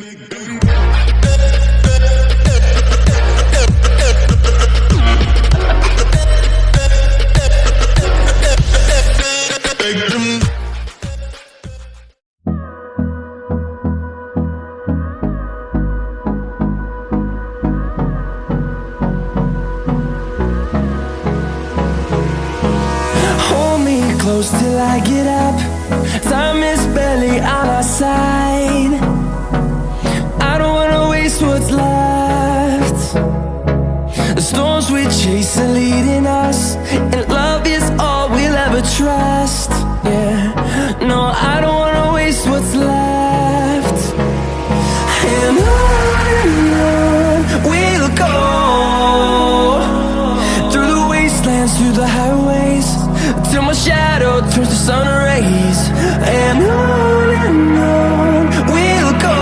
Till I get up, time is barely on our side. I don't wanna waste what's left. The storms we chase are leading us, and love is all we'll ever trust. Yeah, no, I don't wanna waste what's left. And on we'll go, through the wastelands, through the highways, till my shadow turns to sun rays. And on we'll go,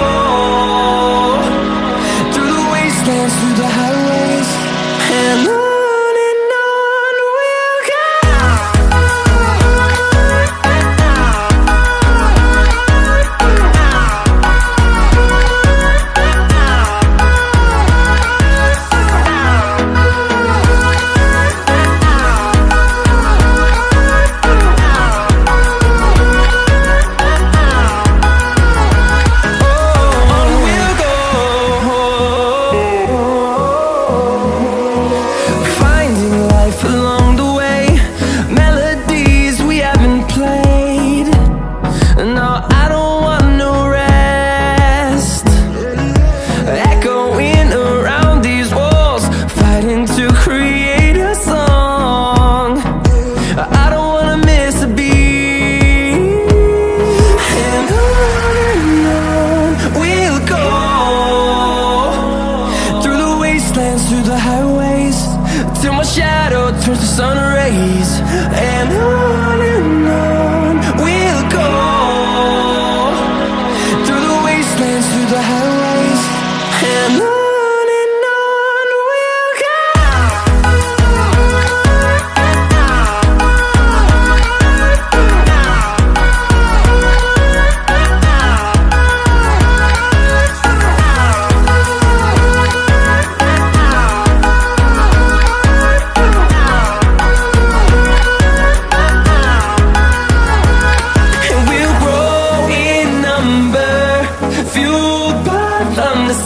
through the wastelands, through the highways, and on we'll go. Through the highways, till my shadow turns to sun rays. And on we'll go, through the wastelands, through the highways, and on we'll go.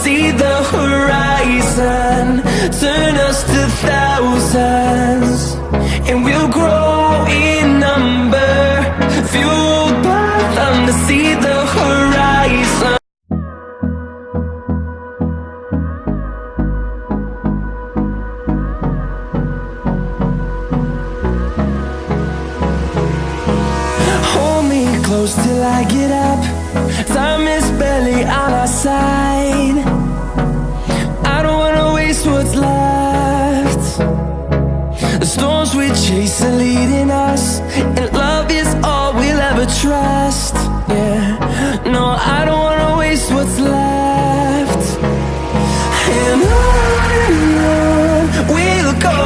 See the horizon, turn us to thousands, and we'll grow in number, fueled by them to see the horizon. Hold me close till I get up, time is barely on our side. I don't wanna waste what's left. The storms we chase are leading us, and love is all we'll ever trust. Yeah, no, I don't wanna waste what's left. And on we'll go,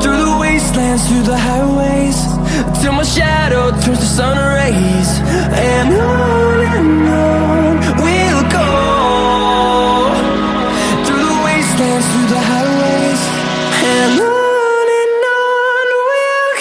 through the wastelands, through the highways, till my shadow turns to sun rays. And on we'll go, through the wastelands, through the highways, and on we'll go.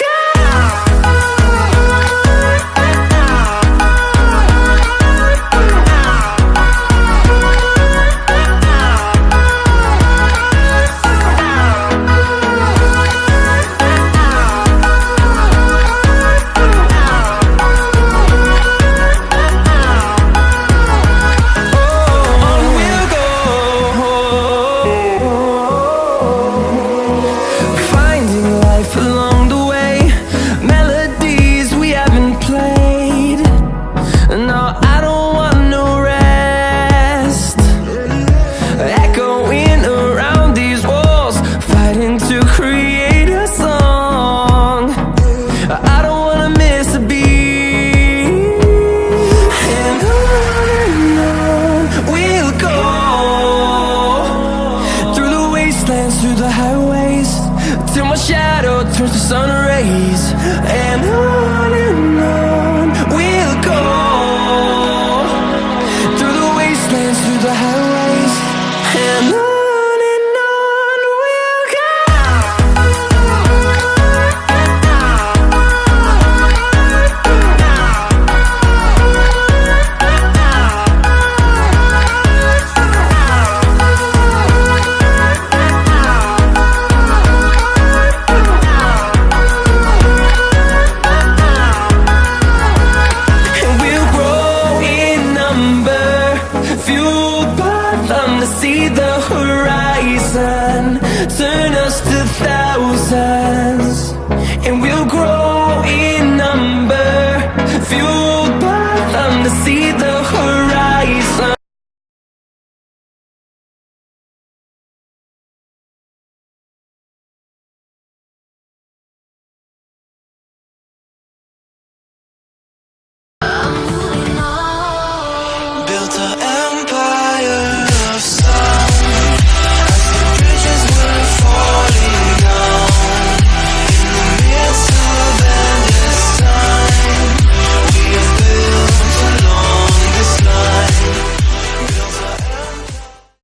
fueled by them to see